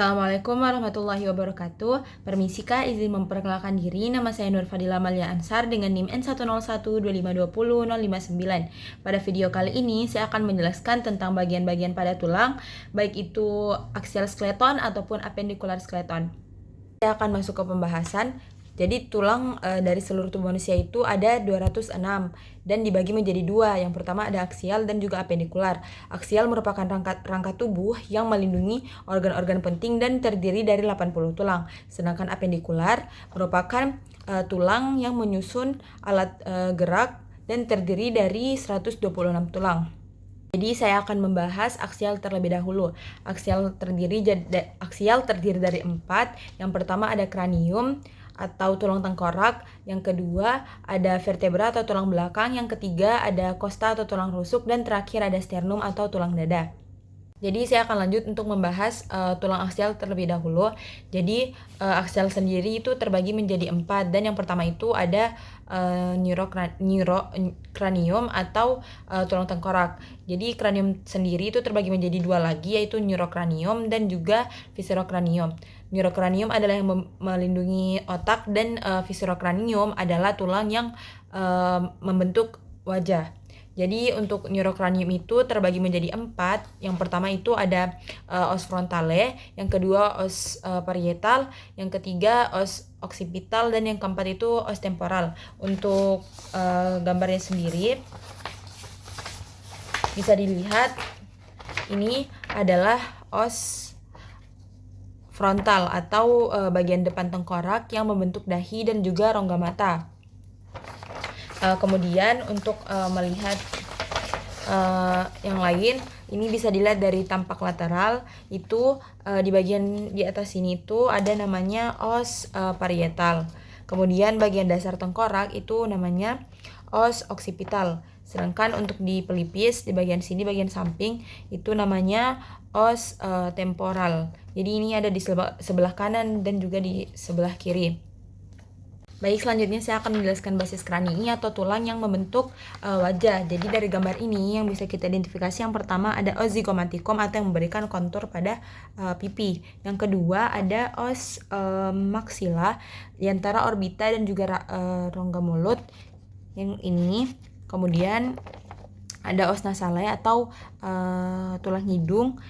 Assalamualaikum warahmatullahi wabarakatuh. Permisi Kak, izin memperkenalkan diri. Nama saya Nur Fadila Amalia Ansar dengan NIM N1012520.059. Pada video kali ini saya akan menjelaskan tentang bagian-bagian pada tulang, baik itu axial skeleton ataupun appendicular skeleton. Saya akan masuk ke pembahasan. Jadi tulang dari seluruh tubuh manusia itu ada 206 dan dibagi menjadi dua. Yang pertama ada aksial dan juga apendikular. Aksial merupakan rangka tubuh yang melindungi organ-organ penting dan terdiri dari 80 tulang. Sedangkan apendikular merupakan tulang yang menyusun alat gerak dan terdiri dari 126 tulang. Jadi saya akan membahas aksial terlebih dahulu. Aksial terdiri dari 4. Yang pertama ada kranium atau tulang tengkorak, yang kedua ada vertebra atau tulang belakang, yang ketiga ada costa atau tulang rusuk, dan terakhir ada sternum atau tulang dada. Jadi saya akan lanjut untuk membahas tulang aksial terlebih dahulu. Jadi aksial sendiri itu terbagi menjadi 4, dan yang pertama itu ada neurocranium atau tulang tengkorak. Jadi kranium sendiri itu terbagi menjadi 2 lagi, yaitu neurocranium dan juga viscerocranium. Neurocranium adalah yang melindungi otak, dan viscerocranium adalah tulang yang membentuk wajah. Jadi untuk neurocranium itu terbagi menjadi 4. Yang pertama itu ada os frontale, yang kedua os parietal, yang ketiga os occipital, dan yang keempat itu os temporal. Untuk gambarnya sendiri bisa dilihat, ini adalah os frontal atau bagian depan tengkorak yang membentuk dahi dan juga rongga mata. Kemudian untuk melihat yang lain, ini bisa dilihat dari tampak lateral. Itu di bagian di atas sini itu ada namanya os parietal. Kemudian bagian dasar tengkorak itu namanya os occipital. Sedangkan untuk di pelipis di bagian sini, bagian samping, itu namanya os temporal. Jadi ini ada di sebelah kanan dan juga di sebelah kiri. Baik, selanjutnya saya akan menjelaskan basis krani atau tulang yang membentuk wajah. Jadi dari gambar ini yang bisa kita identifikasi, yang pertama ada os zygomaticum atau yang memberikan kontur pada pipi. Yang kedua ada os maxilla di antara orbita dan juga rongga mulut. Yang ini. Kemudian ada os nasale atau tulang hidung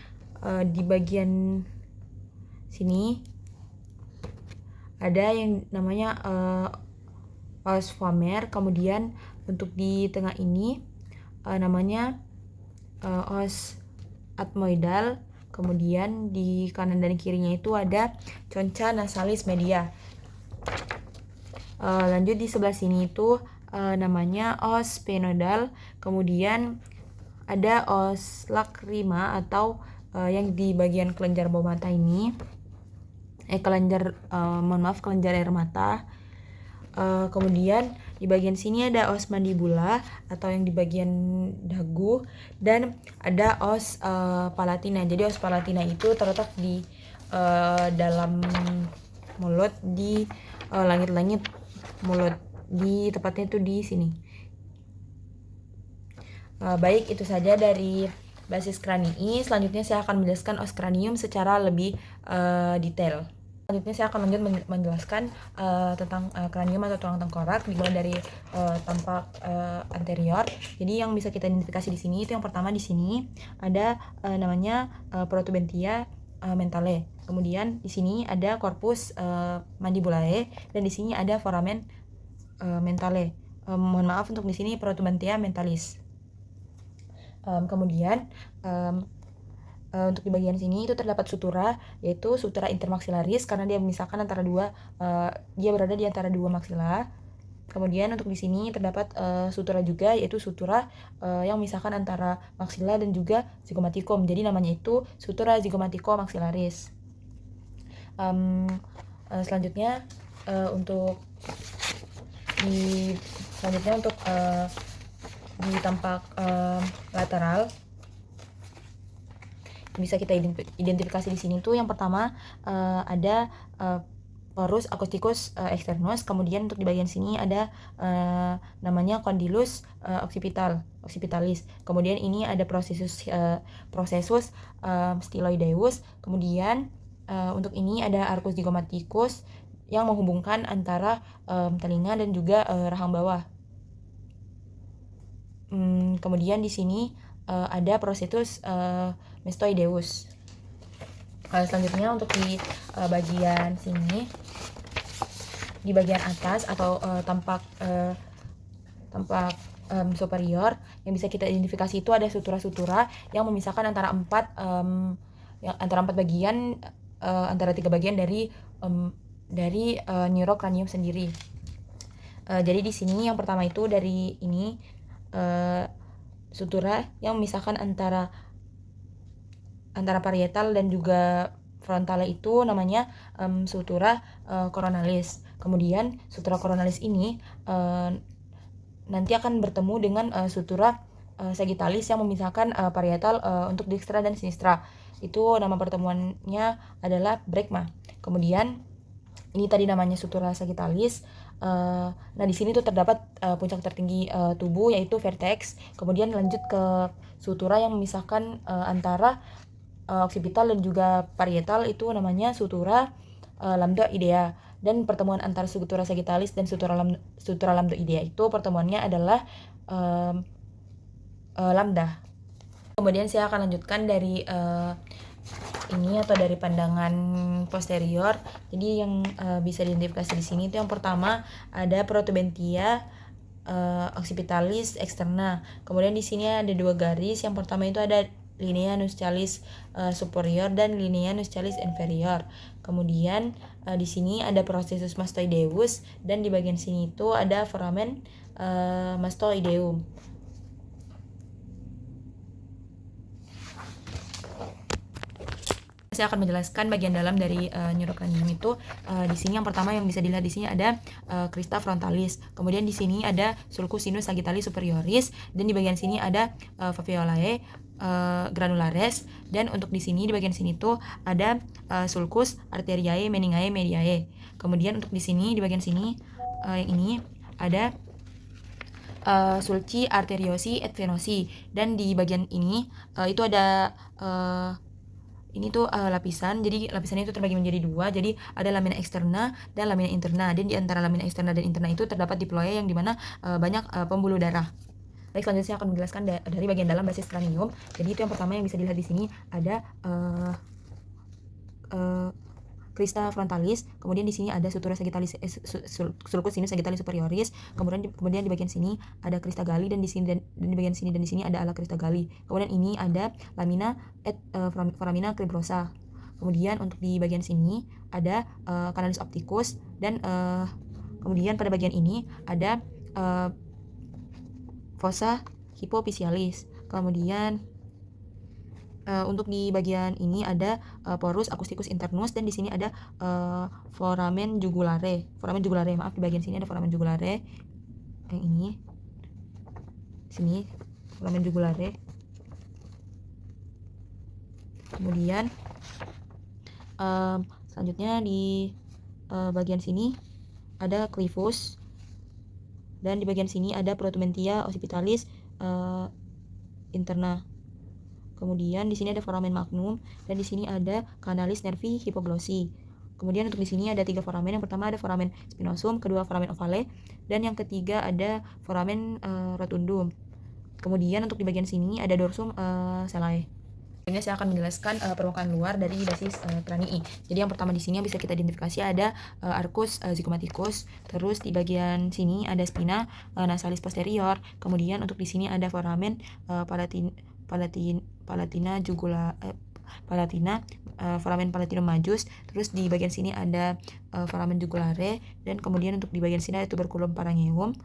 di bagian sini. Ada yang namanya os vomer. Kemudian untuk di tengah ini namanya os ethmoidal. Kemudian di kanan dan kirinya itu ada concha nasalis media. Lanjut di sebelah sini itu namanya os sphenoidal. Kemudian ada os lacrima atau yang di bagian kelenjar bawah mata ini. Kelenjar air mata. Kemudian di bagian sini ada os mandibula atau yang di bagian dagu, dan ada os palatina. Jadi os palatina itu terletak di dalam mulut, di langit-langit mulut, di tepatnya itu di sini. Baik, itu saja dari basis kranii. Selanjutnya saya akan menjelaskan os kranium secara lebih detail. Selanjutnya saya akan lanjut menjelaskan tentang kranium atau tulang tengkorak, dimulai dari tampak anterior. Jadi yang bisa kita identifikasi di sini itu yang pertama di sini ada namanya protubentia mentale. Kemudian di sini ada corpus mandibulae, dan di sini ada foramen mentale. Mohon maaf untuk di sini protubentia mentalis. Kemudian untuk di bagian sini itu terdapat sutura, yaitu sutura intermaxillaris, karena dia memisahkan antara dia berada di antara dua maksila. Kemudian untuk di sini terdapat sutura juga, yaitu sutura yang memisahkan antara maksila dan juga zygomatikum. Jadi namanya itu sutura zygomatico-maxillaris. Selanjutnya untuk di tampak lateral bisa kita identifikasi di sini tuh yang pertama ada porus acousticus externus. Kemudian untuk di bagian sini ada namanya condylus occipitalis. Kemudian ini ada processus styloideus. Kemudian Untuk ini ada arcus zygomaticus yang menghubungkan antara telinga dan juga rahang bawah. Kemudian di sini ada Procetus mastoideus. Selanjutnya untuk di bagian sini, di bagian atas atau tampak superior yang bisa kita identifikasi itu ada sutura-sutura yang memisahkan antara empat bagian, antara 3 bagian dari neurocranium sendiri. Jadi di sini yang pertama itu dari ini sutura yang memisahkan antara parietal dan juga frontale itu namanya sutura coronalis. Kemudian sutura coronalis ini nanti akan bertemu dengan sutura sagittalis yang memisahkan parietal untuk dextra dan sinistra. Itu nama pertemuannya adalah brekma. Kemudian ini tadi namanya sutura sagittalis. Nah di sini tuh terdapat puncak tertinggi tubuh yaitu vertex. Kemudian lanjut ke sutura yang memisahkan antara occipital dan juga parietal, itu namanya sutura lambdoidea. Dan pertemuan antara sutura sagittalis dan sutura lambdoidea itu pertemuannya adalah lambda. Kemudian saya akan lanjutkan dari ini atau dari pandangan posterior. Jadi yang bisa diidentifikasi di sini itu yang pertama ada protubentia occipitalis externa. Kemudian di sini ada 2 garis. Yang pertama itu ada linea nuschalis superior dan linea nuschalis inferior. Kemudian di sini ada Procesus mastoideus dan di bagian sini itu ada foramen mastoideum. Saya akan menjelaskan bagian dalam dari neurocranium itu. Di sini yang pertama yang bisa dilihat di sini ada crista frontalis. Kemudian di sini ada sulcus sinus sagittalis superioris dan di bagian sini ada foveolae granulares, dan untuk di sini di bagian sini tuh ada sulcus arteriae meningae mediae. Kemudian untuk di sini di bagian sini yang ini ada sulci arteriosi et venosi, dan di bagian ini itu ada ini tuh lapisan. Jadi lapisannya itu terbagi menjadi 2. Jadi ada lamina eksterna dan lamina interna. Dan di antara lamina eksterna dan interna itu terdapat diploea yang dimana banyak pembuluh darah. Baik, selanjutnya saya akan menjelaskan dari bagian dalam basis cranium. Jadi itu yang pertama yang bisa dilihat di sini ada crista frontalis. Kemudian di sini ada sutura sagittalis sulcus sinus sagittalis superioris. Kemudian di bagian sini ada crista galli, dan di sini dan di bagian sini dan di sini ada ala crista galli. Kemudian ini ada lamina et foramina cribrosa. Kemudian untuk di bagian sini ada canalis opticus, dan kemudian pada bagian ini ada fossa hypophysalis. Kemudian untuk di bagian ini ada porus acousticus internus, dan di sini ada foramen jugulare. Maaf, di bagian sini ada foramen jugulare. Yang ini. Sini foramen jugulare. Kemudian selanjutnya di bagian sini ada clivus, dan di bagian sini ada protubentia occipitalis interna. Kemudian di sini ada foramen magnum, dan di sini ada canalis nervi hypoglossy. Kemudian untuk di sini ada 3 foramen. Yang pertama ada foramen spinosum, kedua foramen ovale, dan yang ketiga ada foramen rotundum. Kemudian untuk di bagian sini ada dorsum selae. Ini saya akan menjelaskan permukaan luar dari basis cranii. Jadi yang pertama di sini yang bisa kita identifikasi ada arcus zygomaticus. Terus di bagian sini ada spina nasalis posterior. Kemudian untuk di sini ada foramen palatina jugula palatina, foramen palatinum majus. Terus di bagian sini ada foramen jugulare, dan kemudian untuk di bagian sini ada tuberculum parangeum.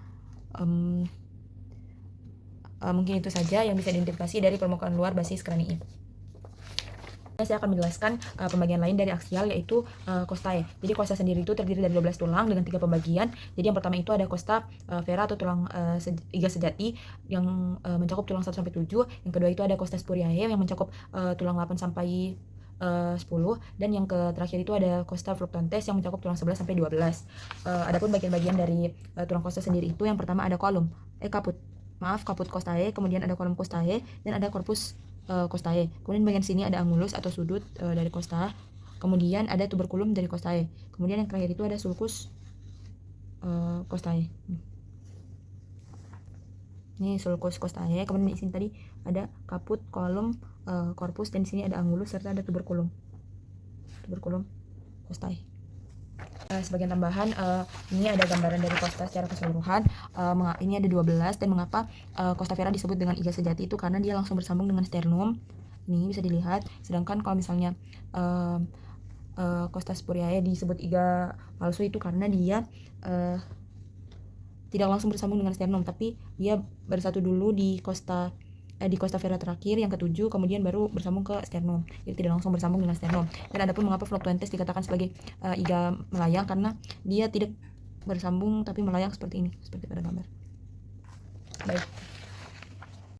Mungkin itu saja yang bisa diidentifikasi dari permukaan luar basis cranii. Saya akan menjelaskan pembagian lain dari aksial, yaitu costae. Jadi costa sendiri itu terdiri dari 12 tulang dengan 3 pembagian. Jadi yang pertama itu ada costa vera atau tulang iga sejati yang mencakup tulang 1 sampai 7. Yang kedua itu ada costa spuriae yang mencakup tulang 8 sampai 10, dan yang terakhir itu ada costa fructantes yang mencakup tulang 11 sampai 12. Adapun bagian-bagian dari tulang costa sendiri itu yang pertama ada caput costae, kemudian ada column costae, dan ada corpus costae. Kemudian bagian sini ada angulus atau sudut dari costa. Kemudian ada tuberculum dari costae. Kemudian yang terakhir itu ada sulcus costae. Ini sulcus costae. Kemudian di sini tadi ada caput, column, corpus, dan di sini ada angulus serta ada tuberculum costae. Sebagian tambahan, ini ada gambaran dari costa secara keseluruhan. Ini ada 12, dan mengapa Costa Vera disebut dengan iga sejati itu karena dia langsung bersambung dengan sternum. Ini bisa dilihat. Sedangkan kalau misalnya Costa Spuriae disebut iga palsu itu karena dia tidak langsung bersambung dengan sternum, tapi dia bersatu dulu di Costa Vera terakhir yang ketujuh, kemudian baru bersambung ke sternum. Jadi tidak langsung bersambung dengan sternum. Dan adapun mengapa Fluctuantes dikatakan sebagai iga melayang, karena dia tidak bersambung tapi melayang seperti ini, seperti pada gambar. Baik.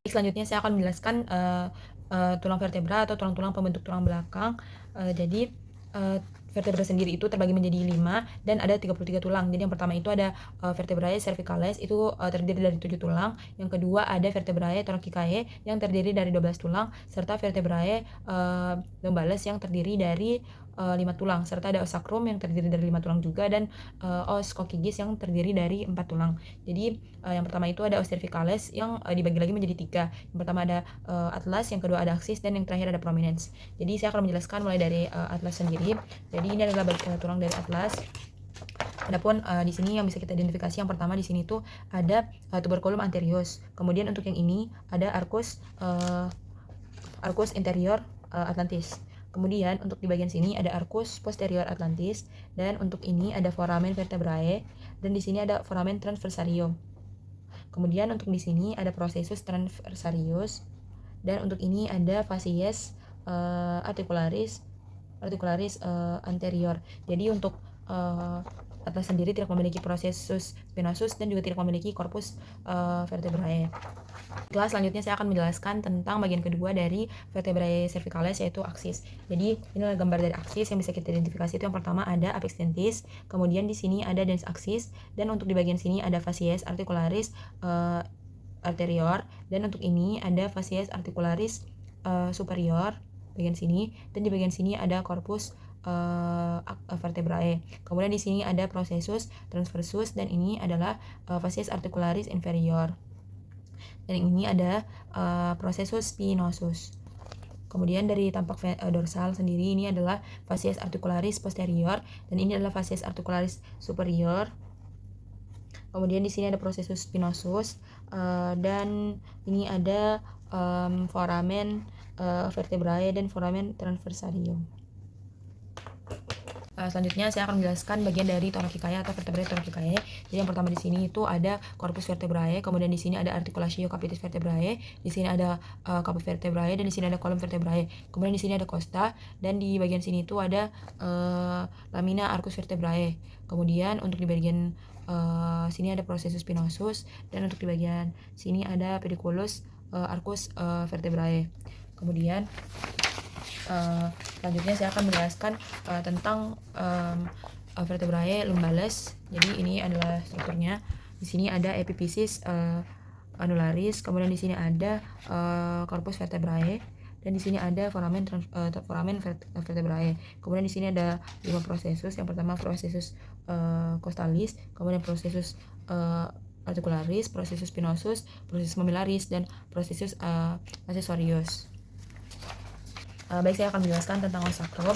Selanjutnya saya akan menjelaskan tulang vertebra atau tulang-tulang pembentuk tulang belakang. Jadi vertebra sendiri itu terbagi menjadi 5 dan ada 33 tulang. Jadi yang pertama itu ada vertebrae cervicalis, itu terdiri dari 7 tulang. Yang kedua ada vertebrae thoracicae yang terdiri dari 12 tulang, serta vertebrae lumbalis yang terdiri dari 5 tulang, serta ada os sacrum yang terdiri dari 5 tulang juga, dan os coccygis yang terdiri dari 4 tulang. Jadi yang pertama itu ada os cervicalis yang dibagi lagi menjadi 3. Yang pertama ada atlas, yang kedua ada axis, dan yang terakhir ada prominence. Jadi saya akan menjelaskan mulai dari atlas sendiri. Jadi ini adalah tulang dari atlas. Adapun di sini yang bisa kita identifikasi, yang pertama di sini tuh ada tuberculum anterius. Kemudian untuk yang ini ada arcus interior atlantis. Kemudian untuk di bagian sini ada arcus posterior atlantis, dan untuk ini ada foramen vertebrae, dan di sini ada foramen transversarium. Kemudian untuk di sini ada processus transversarius, dan untuk ini ada facies articularis anterior. Jadi untuk atlas sendiri tidak memiliki processus spinosus dan juga tidak memiliki corpus vertebrae. Kelas selanjutnya saya akan menjelaskan tentang bagian kedua dari vertebrae cervicalis, yaitu aksis. Jadi ini adalah gambar dari aksis yang bisa kita identifikasi. Itu yang pertama ada apex dentis, kemudian di sini ada dens axis, dan untuk di bagian sini ada facies articularis anterior, dan untuk ini ada facies articularis superior bagian sini, dan di bagian sini ada corpus vertebrae. Kemudian di sini ada processus transversus, dan ini adalah facies articularis inferior. Dan ini ada processus spinosus. Kemudian dari tampak dorsal sendiri ini adalah facies articularis posterior, dan ini adalah facies articularis superior. Kemudian di sini ada processus spinosus, dan ini ada foramen vertebrae dan foramen transversarium. Selanjutnya saya akan menjelaskan bagian dari thoracicae atau vertebrae thoracicae. Jadi yang pertama di sini itu ada corpus vertebrae, kemudian di sini ada articulatio capitis vertebrae, di sini ada caput vertebrae, dan di sini ada column vertebrae. Kemudian di sini ada costa, dan di bagian sini itu ada lamina arcus vertebrae. Kemudian untuk di bagian sini ada processus spinosus, dan untuk di bagian sini ada pediculus arcus vertebrae. Kemudian selanjutnya saya akan menjelaskan tentang vertebrae lumbalis. Jadi ini adalah strukturnya. Di sini ada epiphysis annularis, kemudian di sini ada corpus vertebrae, dan di sini ada foramen vertebrae. Kemudian di sini ada 5 processus. Yang pertama processus costalis, kemudian processus articularis, processus spinosus, processus mammillaris, dan processus accessorius. Baik, saya akan menjelaskan tentang os sacrum.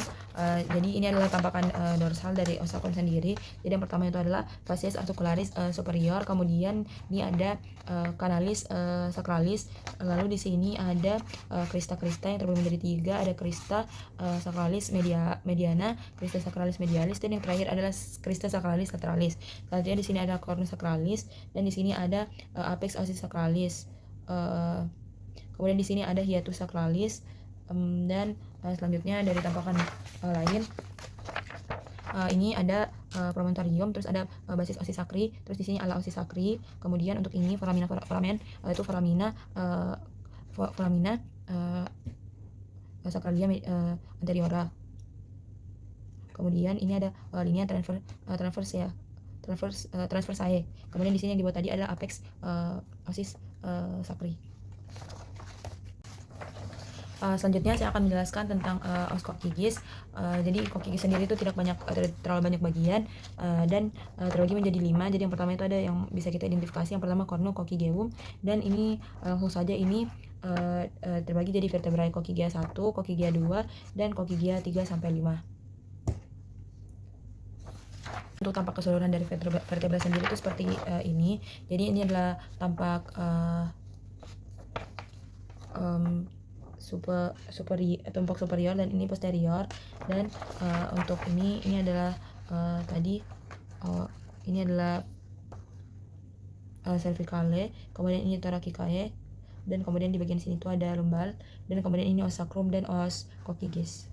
Jadi ini adalah tampakan dorsal dari os sacrum sendiri. Jadi yang pertama itu adalah facies articularis superior, kemudian ini ada canalis sacralis, lalu di sini ada crista yang terbagi menjadi 3, ada crista sacralis mediana, crista sacralis medialis, dan yang terakhir adalah crista sacralis lateralis. Selanjutnya di sini ada cornus sacralis, dan di sini ada apex ossis sacralis. Kemudian di sini ada hiatus sacralis. Dan selanjutnya dari tampakan lain ini ada promontorium, terus ada basis ossis sacri, terus di sini ala ossis sacri. Kemudian untuk ini foramen itu foramina sacralia anteriora. Kemudian ini ada linea transversae. Kemudian di sini yang di bawah tadi adalah apex ossis sacri. Selanjutnya saya akan menjelaskan tentang os kokigis. Jadi kokigis sendiri itu tidak terlalu banyak bagian dan terbagi menjadi 5. Jadi yang pertama itu ada yang bisa kita identifikasi. Yang pertama kornu kokigeum, dan ini langsung saja ini terbagi jadi vertebrae Kokigia 1, Kokigia 2, dan Kokigia 3 sampai 5. Untuk tampak keseluruhan dari vertebra sendiri itu seperti ini. Jadi ini adalah tampak tampak superior dan ini posterior, dan untuk ini adalah ini adalah cervicale, kemudian ini thoracicae, dan kemudian di bagian sini itu ada lumbal, dan kemudian ini os sacrum dan os kokigis.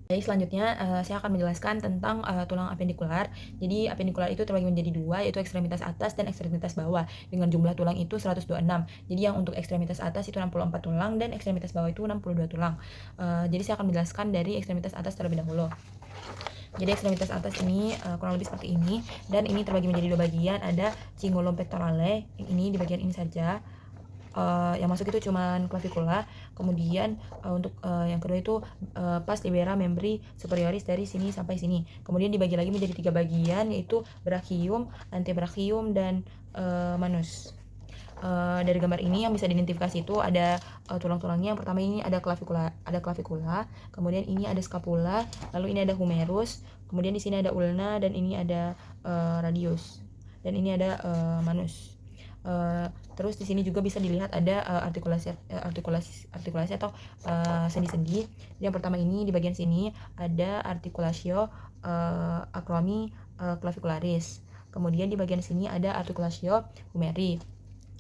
Jadi selanjutnya saya akan menjelaskan tentang tulang apendikular. Jadi apendikular itu terbagi menjadi 2, yaitu ekstremitas atas dan ekstremitas bawah, dengan jumlah tulang itu 126. Jadi yang untuk ekstremitas atas itu 64 tulang dan ekstremitas bawah itu 62 tulang. Jadi saya akan menjelaskan dari ekstremitas atas terlebih dahulu. Jadi ekstremitas atas ini kurang lebih seperti ini, dan ini terbagi menjadi 2 bagian. Ada cingulum pectorale, yang ini di bagian ini saja. Yang masuk itu cuman clavicula. Kemudian untuk yang kedua itu pas libera membri superioris dari sini sampai sini. Kemudian dibagi lagi menjadi 3 bagian, yaitu brachium, antebrachium, dan manus. Dari gambar ini yang bisa diidentifikasi itu ada tulang-tulangnya. Yang pertama ini ada clavicula, kemudian ini ada scapula, lalu ini ada humerus, kemudian di sini ada ulna, dan ini ada radius, dan ini ada manus. Terus di sini juga bisa dilihat ada artikulasi atau sendi-sendi. Yang pertama ini di bagian sini ada articulatio acromi clavicularis. Kemudian di bagian sini ada articulatio humeri.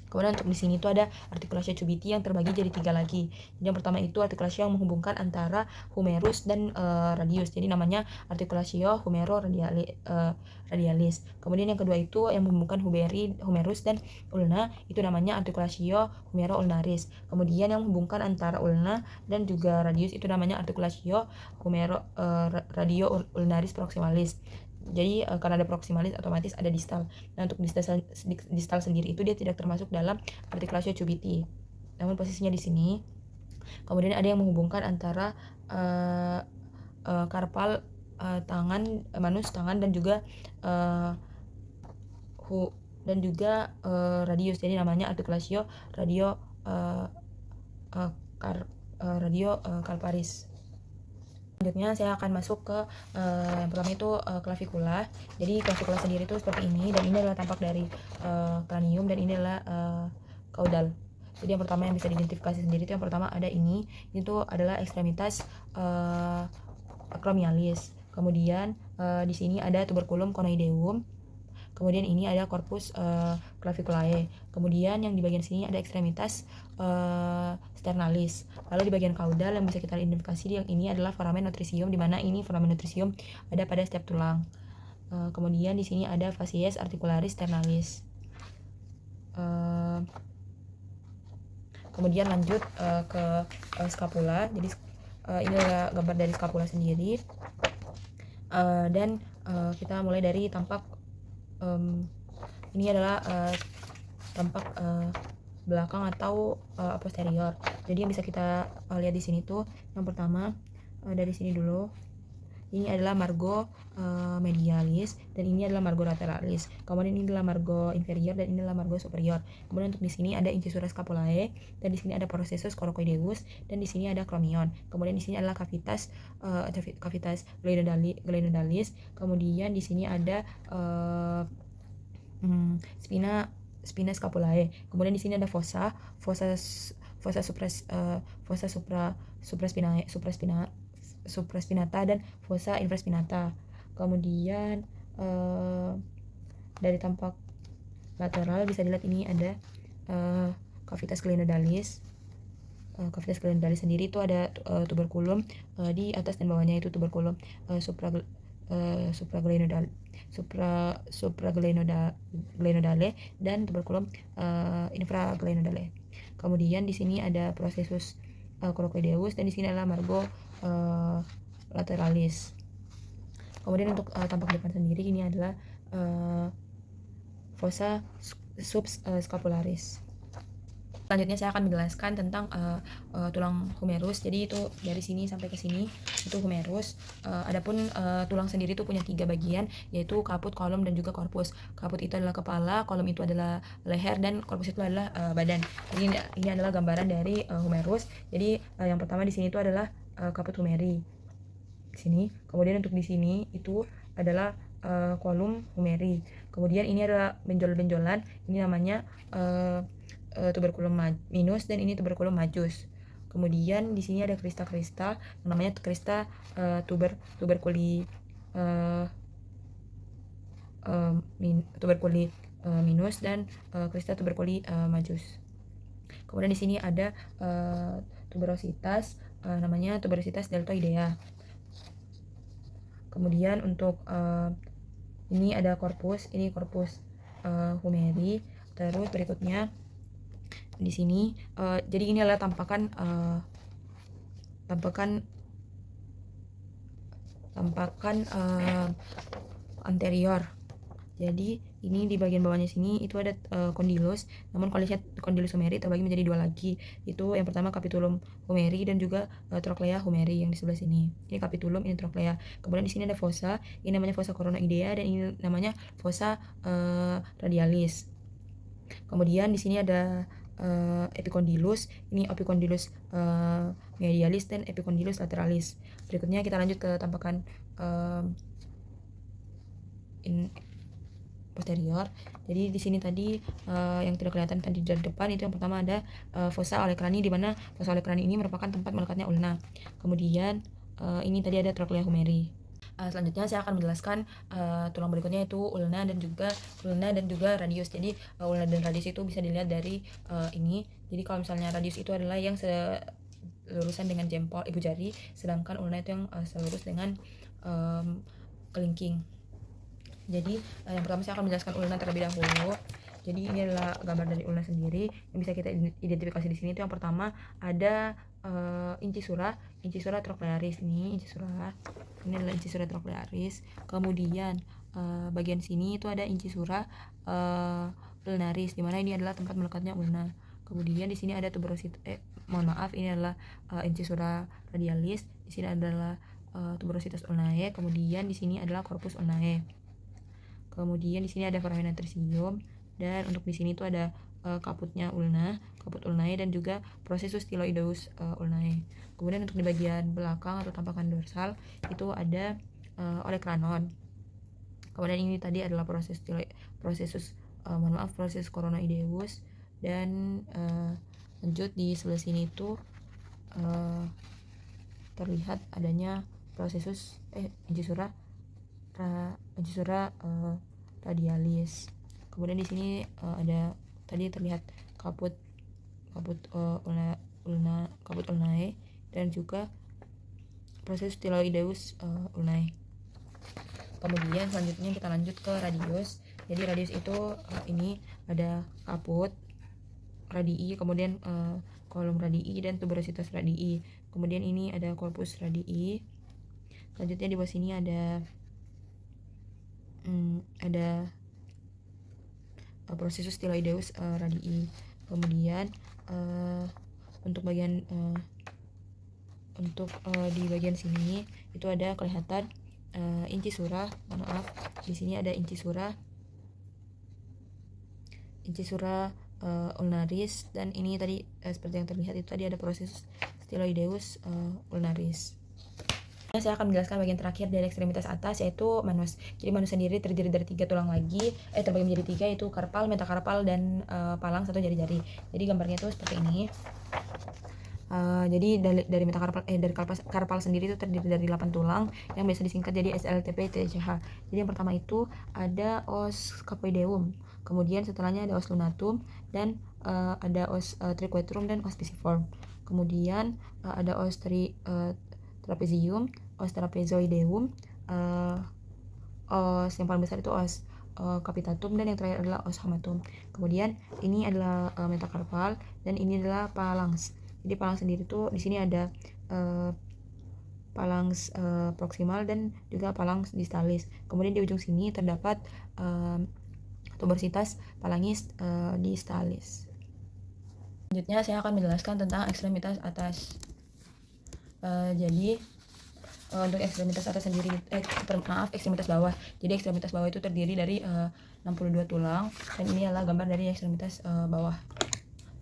Kemudian untuk di sini itu ada articulatio cubiti yang terbagi jadi 3 lagi. Jadi yang pertama itu articulatio yang menghubungkan antara humerus dan radius. Jadi namanya articulatio radialis. Kemudian yang kedua itu yang menghubungkan humerus dan ulna, itu namanya articulatio humero-ulnaris. Kemudian yang menghubungkan antara ulna dan juga radius itu namanya articulatio radio-ulnaris proximalis. Jadi karena ada proximalis otomatis ada distal. Nah, untuk distal sendiri itu dia tidak termasuk dalam articulatio cubiti, namun posisinya di sini. Kemudian ada yang menghubungkan antara karpal tangan, manus tangan, dan juga radius. Jadi namanya articulatio radio calparis. Selanjutnya saya akan masuk ke yang pertama itu clavicula. Jadi clavicula sendiri itu seperti ini, dan ini adalah tampak dari cranium, dan ini adalah caudal. Jadi yang pertama yang bisa diidentifikasi sendiri itu yang pertama ada ini itu adalah ekstremitas acromialis. Kemudian di sini ada tuberculum conoideum. Kemudian ini ada corpus claviculae. Kemudian yang di bagian sini ada ekstremitas sternalis. Lalu di bagian caudal yang bisa kita identifikasi yang ini adalah foramen nutritium, di mana ini foramen nutritium ada pada setiap tulang. Kemudian di sini ada facies articularis sternalis. Kemudian lanjut ke scapula. Jadi ini adalah gambar dari scapula sendiri. Dan kita mulai dari tampak ini adalah tampak belakang atau posterior. Jadi yang bisa kita lihat di sini tuh yang pertama dari sini dulu. Ini adalah margo medialis, dan ini adalah margo lateralis. Kemudian ini adalah margo inferior, dan ini adalah margo superior. Kemudian untuk di sini ada incisura scapulae, dan di sini ada processus coracoideus, dan di sini ada chromion. Kemudian di sini adalah cavitas glenodalis. Kemudian di sini ada spina scapulae. Kemudian di sini ada fossa supraspinata dan fossa infraspinata. Kemudian dari tampak lateral bisa dilihat ini ada cavitas glenodalis. Cavitas glenodalis sendiri itu ada tuberculum di atas dan bawahnya itu tuberculum supraglenoidale dan tuberculum infraglenoidale. Kemudian di sini ada processus coracoideus, dan di sini adalah margo lateralis. Kemudian untuk tampak depan sendiri ini adalah fossa subscapularis. Selanjutnya saya akan menjelaskan tentang tulang humerus. Jadi itu dari sini sampai ke sini itu humerus. Adapun tulang sendiri itu punya 3 bagian, yaitu kaput, kolom, dan juga korpus. Kaput itu adalah kepala, kolom itu adalah leher, dan korpus itu adalah badan. Jadi ini adalah gambaran dari humerus. Jadi yang pertama di sini itu adalah kaput humeri. Di sini. Kemudian untuk di sini itu adalah kolom humeri. Kemudian ini adalah benjol-benjolan. Ini namanya tuberculum minus, dan ini tuberculum majus. Kemudian di sini ada krista-krista, namanya krista tuberculi minus, dan krista tuberculi majus. Kemudian di sini ada tuberositas, namanya tuberositas deltoidea. Kemudian untuk ini ada korpus, ini korpus humeri. Terus berikutnya di sini jadi ini adalah tampakan anterior. Jadi ini di bagian bawahnya sini itu ada kondilus, namun kalau lihat kondilus humeri terbagi menjadi 2 lagi. Itu yang pertama capitulum humeri dan juga trochlea humeri yang di sebelah sini. Ini capitulum, ini trochlea. Kemudian di sini ada fossa, ini namanya fossa coronoidea, dan ini namanya fossa radialis. Kemudian di sini ada epicondylus, ini epicondylus medialis dan epicondylus lateralis. Berikutnya kita lanjut ke tampakan posterior. Jadi di sini tadi yang tidak kelihatan tadi dari depan itu yang pertama ada fossa olecrani, di mana fossa olecrani ini merupakan tempat melekatnya ulna. Kemudian ini tadi ada trochlea humeri. Selanjutnya saya akan menjelaskan tulang berikutnya itu ulna dan juga radius. Jadi ulna dan radius itu bisa dilihat dari ini. Jadi kalau misalnya radius itu adalah yang selurusan dengan jempol ibu jari, sedangkan ulna itu yang selurus dengan kelingking. Jadi yang pertama saya akan menjelaskan ulna terlebih dahulu. Jadi ini adalah gambar dari ulna sendiri yang bisa kita identifikasi di sini. Itu yang pertama ada incisura trochlearis. Ini adalah incisura trochlearis. Kemudian bagian sini itu ada incisura ulnaris, di mana ini adalah tempat melekatnya ulna. Kemudian di sini ada tuberositas ini adalah incisura radialis. Di sini adalah tuberositas ulnae. Kemudian di sini adalah corpus ulnae. Kemudian di sini ada foramina trisium, dan untuk di sini itu ada kaputnya kaput ulnae, dan juga processus styloideus ulnae. Kemudian untuk di bagian belakang atau tampakan dorsal itu ada olecranon. Kemudian ini tadi adalah processus coronoideus, dan lanjut di sebelah sini itu terlihat adanya processus incisura radialis. Kemudian di sini ada tadi terlihat kaput ulnae, dan juga proses styloideus ulnae. Kemudian selanjutnya kita lanjut ke radius. Jadi radius itu ini ada kaput radii, kemudian kolom radii, dan tuberositas radii. Kemudian ini ada korpus radii. Selanjutnya di bawah sini ada processus styloideus radii. Kemudian untuk bagian di bagian sini itu ada kelihatan incisura. Di sini ada incisura ulnaris, dan ini tadi seperti yang terlihat itu tadi ada proses styloideus ulnaris. Saya akan menjelaskan bagian terakhir dari ekstremitas atas, yaitu manus. Jadi manus sendiri terdiri dari 3 tulang lagi, terbagi menjadi 3, yaitu karpal, metakarpal, dan palang satu jari-jari. Jadi gambarnya itu seperti ini. Jadi dari metakarpal dari karpal sendiri itu terdiri dari 8 tulang yang biasa disingkat jadi SLTP TCH. Jadi yang pertama itu ada os capoideum, kemudian setelahnya ada os lunatum, dan ada os triquetrum dan os pisiform. Kemudian ada os trapezium, os trapezoideum, os yang paling besar itu os capitatum, dan yang terakhir adalah os hamatum. Kemudian ini adalah metakarpal, dan ini adalah phalanx. Jadi phalanx sendiri tuh di sini ada phalanx proximal dan juga phalanx distalis. Kemudian di ujung sini terdapat tuberositas phalanx distalis. Selanjutnya saya akan menjelaskan tentang ekstremitas atas. Jadi untuk ekstremitas atas sendiri, ekstremitas bawah. Jadi ekstremitas bawah itu terdiri dari 62 tulang, dan ini adalah gambar dari ekstremitas bawah.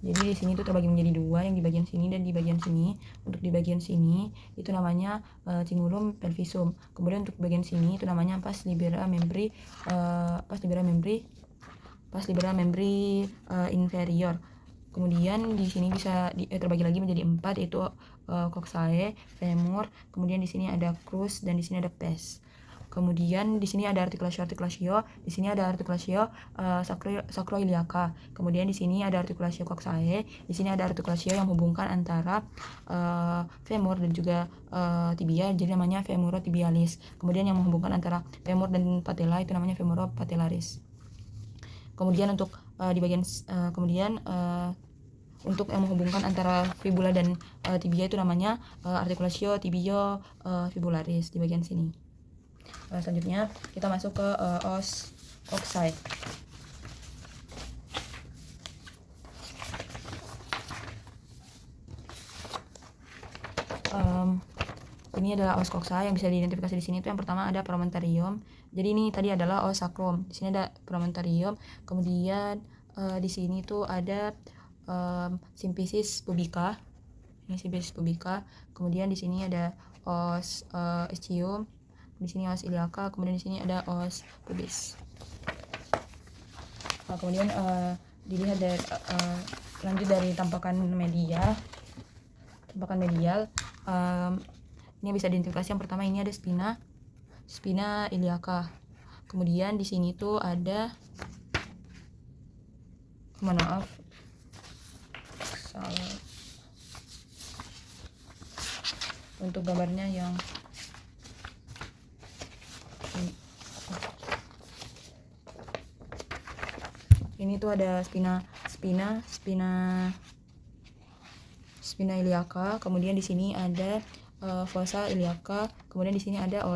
Jadi di sini itu terbagi menjadi dua, yang di bagian sini dan di bagian sini. Untuk di bagian sini itu namanya cingulum pelvisum. Kemudian untuk bagian sini itu namanya pars libera membri inferior. Kemudian di sini bisa terbagi lagi menjadi 4, yaitu coxae, femur, kemudian di sini ada crus, dan di sini ada pes. Kemudian di sini ada articulatio, di sini ada articulatio sacroiliaca. Kemudian di sini ada articulatio coxae, di sini ada articulatio yang menghubungkan antara femur dan juga tibia, jadi namanya femurotibialis. Kemudian yang menghubungkan antara femur dan patella itu namanya femuropatellaris. Kemudian untuk di bagian untuk yang menghubungkan antara fibula dan tibia itu namanya articulatio tibio fibularis di bagian sini. Selanjutnya kita masuk ke os coxae. Ini adalah os coxae yang bisa diidentifikasi di sini. Itu yang pertama ada promontorium. Jadi ini tadi adalah os sacrum. Di sini ada promontorium. Kemudian di sini tuh ada symphysis pubica. Ini symphysis pubica. Kemudian di sini ada os ischium. Di sini os iliaca. Kemudian di sini ada os pubis. Kemudian dilihat dari lanjut dari tampakan medial. Ini bisa diidentifikasi. Yang pertama ini ada spina iliaca. Kemudian di sini tuh ada salah untuk gambarnya yang ini tuh ada spina iliaca. Kemudian di sini ada fossa iliaca. Kemudian di sini ada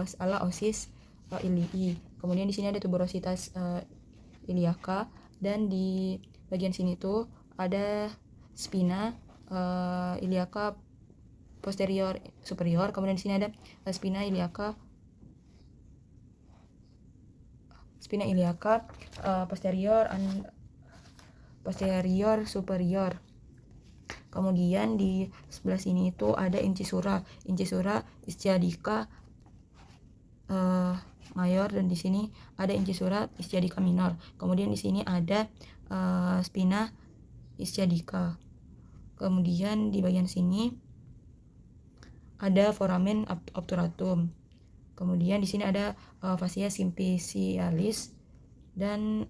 osis ilii. Kemudian di sini ada tuberositas iliaca, dan di bagian sini tuh ada spina iliaca posterior superior. Kemudian di sini ada spina iliaca posterior superior. Kemudian di sebelah sini itu ada incisura ischiadica mayor, dan di sini ada incisura ischiadica minor. Kemudian di sini ada spina ischiadica. Kemudian di bagian sini ada foramen obturatum. Kemudian di sini ada fascia symphysialis, dan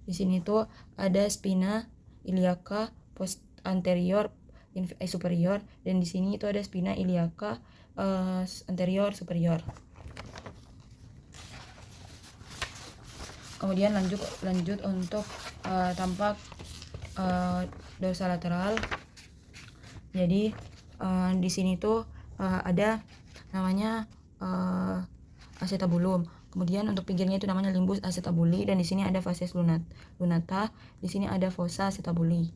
di sini tuh ada spina iliaca post anterior superior, dan di sini itu ada spina iliaca anterior superior. Kemudian lanjut untuk tampak dorsolateral. Jadi di sini tuh ada namanya acetabulum. Kemudian untuk pinggirnya itu namanya limbus acetabuli, dan di sini ada facies lunata. Di sini ada fossa acetabuli.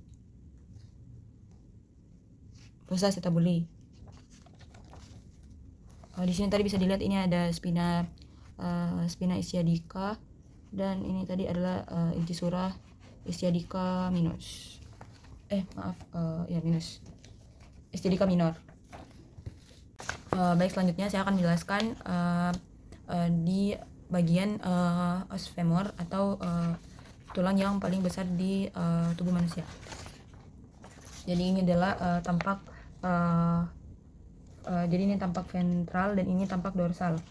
Di sini tadi bisa dilihat ini ada spina ischiadica, dan ini tadi adalah incisura ischiadica minus. Minus. Ischiadica minor. Baik, selanjutnya saya akan menjelaskan di bagian os femur atau tulang yang paling besar di tubuh manusia. Jadi ini adalah jadi ini tampak ventral, dan ini tampak dorsal.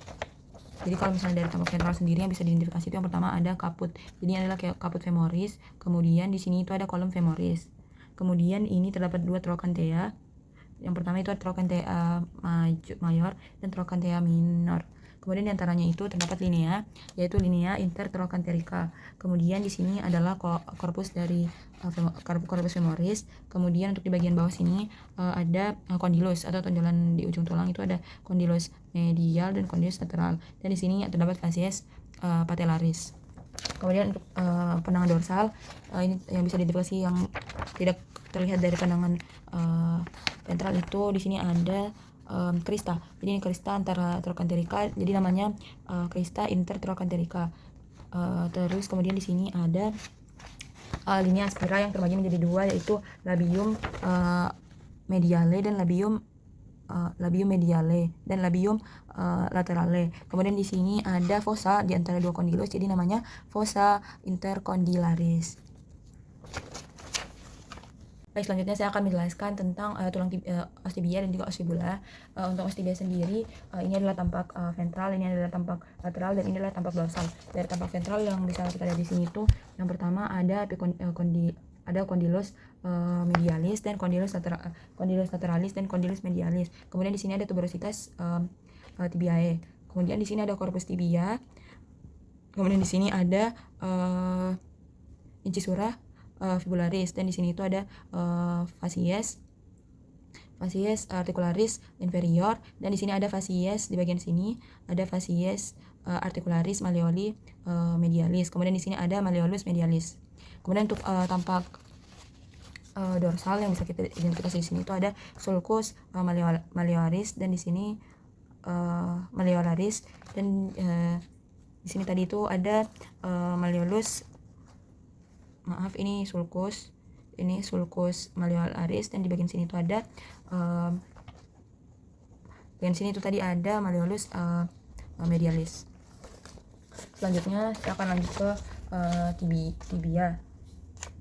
Jadi kalau misalnya dari tampak ventral sendiri yang bisa diidentifikasi itu yang pertama ada kaput. Jadi ini adalah caput femoris. Kemudian di sini itu ada column femoris. Kemudian ini terdapat dua trochantea. Yang pertama itu ada trochantea mayor dan trochantea minor. Kemudian di antaranya itu terdapat linea, yaitu linea intertrochanterica. Kemudian di sini adalah korpus dari corpus femoris. Kemudian untuk di bagian bawah sini ada condylus atau tonjolan di ujung tulang, itu ada condylus medial dan condylus lateral. Dan di sini terdapat facies patellaris. Kemudian untuk pandangan dorsal, ini yang bisa dideteksi yang tidak terlihat dari pandangan ventral itu di sini ada crista. Jadi ini crista antara trochanterica, jadi namanya crista intertrochanterica. Terus kemudian di sini ada linea aspira yang terbagi menjadi dua, yaitu labium mediale dan labium mediale dan labium laterale. Kemudian di sini ada fossa di antara dua kondilus, jadi namanya fossa intercondylaris. Baik, selanjutnya saya akan menjelaskan tentang tulang os tibia dan juga os fibula. Untuk os tibia sendiri, ini adalah tampak ventral, ini adalah tampak lateral, dan ini adalah tampak dorsal. Dari tampak ventral yang bisa kita lihat di sini itu, yang pertama ada condylus medialis dan condylus lateralis dan condylus medialis. Kemudian di sini ada tuberositas tibiae. Kemudian di sini ada corpus tibia. Kemudian di sini ada incisura fibularis, dan di sini itu ada facies articularis inferior, dan di sini ada facies di bagian sini ada facies articularis malleoli medialis. Kemudian di sini ada malleolus medialis. Kemudian untuk tampak dorsal yang bisa kita identifikasi di sini itu ada sulcus malleolaris, dan di sini malleolaris, dan di sini tadi itu ada malleolus, ini sulcus malleolaris, dan di bagian sini itu ada bagian sini itu tadi ada malleolus medialis. Selanjutnya saya akan lanjut ke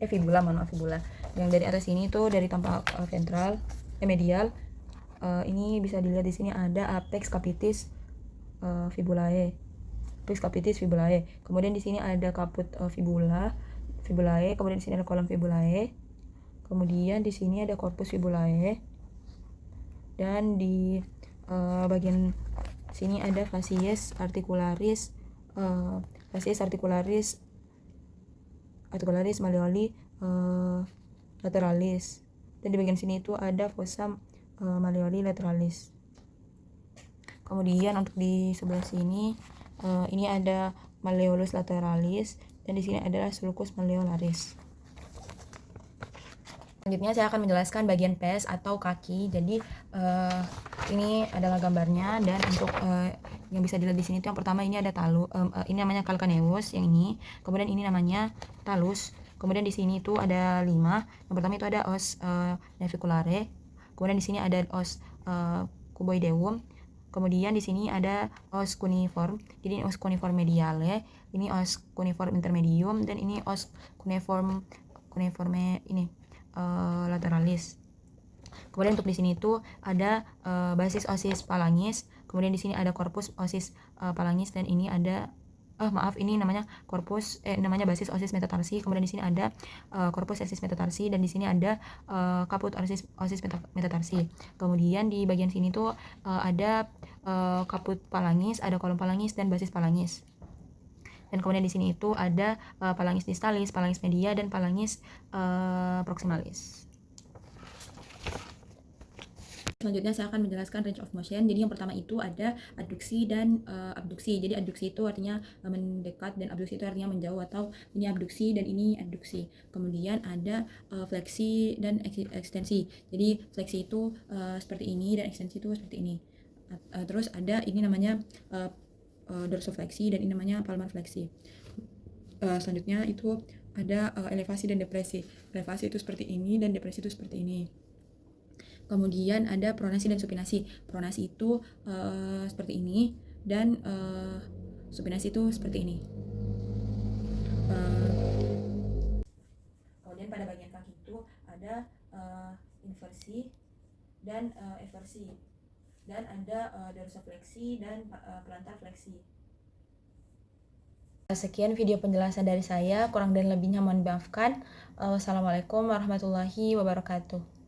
fibula. Yang dari atas ini tuh dari tampak ventral medial, ini bisa dilihat di sini ada apex capitis fibulae. Kemudian di sini ada caput fibulae. Kemudian di sini ada kolom fibulae. Kemudian di sini ada corpus fibulae. Dan di bagian sini ada facies articularis malleoli lateralis. Dan di bagian sini itu ada fossa malleoli lateralis. Kemudian untuk di sebelah sini ini ada malleolus lateralis, dan di sini adalah sulcus malleolaris. Selanjutnya saya akan menjelaskan bagian pes atau kaki. Jadi ini adalah gambarnya, dan untuk yang bisa dilihat di sini itu yang pertama ini ada ini namanya calcaneus yang ini. Kemudian ini namanya talus. Kemudian di sini itu ada 5. Yang pertama itu ada os naviculare. Kemudian di sini ada os cuboideum. Kemudian di sini ada os cuneiform. Jadi ini os cuneiform mediale, ini os cuneiform intermedium, dan ini os cuneiforme ini lateralis. Kemudian untuk di sini itu ada basis osis phalanges. Kemudian di sini ada corpus osis phalanges, dan ini ada ini namanya namanya basis osis metatarsi. Kemudian di sini ada corpus osis metatarsi, dan di sini ada caput osis metatarsi. Kemudian di bagian sini tuh ada caput phalanges, ada kolom phalanges, dan basis phalanges. Dan kemudian di sini itu ada phalanges distalis, phalanges media, dan phalanges proximalis. Selanjutnya saya akan menjelaskan range of motion. Jadi yang pertama itu ada adduksi dan abduksi. Jadi adduksi itu artinya mendekat, dan abduksi itu artinya menjauh, atau ini abduksi dan ini adduksi. Kemudian ada fleksi dan ekstensi. Jadi fleksi itu seperti ini, dan ekstensi itu seperti ini. Terus ada ini namanya dorsofleksi, dan ini namanya palmar fleksi. Selanjutnya itu ada elevasi dan depresi. Elevasi itu seperti ini, dan depresi itu seperti ini. Kemudian ada pronasi dan supinasi. Pronasi itu seperti ini, dan supinasi itu seperti ini. Kemudian pada bagian kaki itu ada inversi dan eversi, dan ada dorsofleksi dan plantar fleksi. Sekian video penjelasan dari saya, kurang dan lebihnya mohon dimaafkan. Wassalamualaikum warahmatullahi wabarakatuh.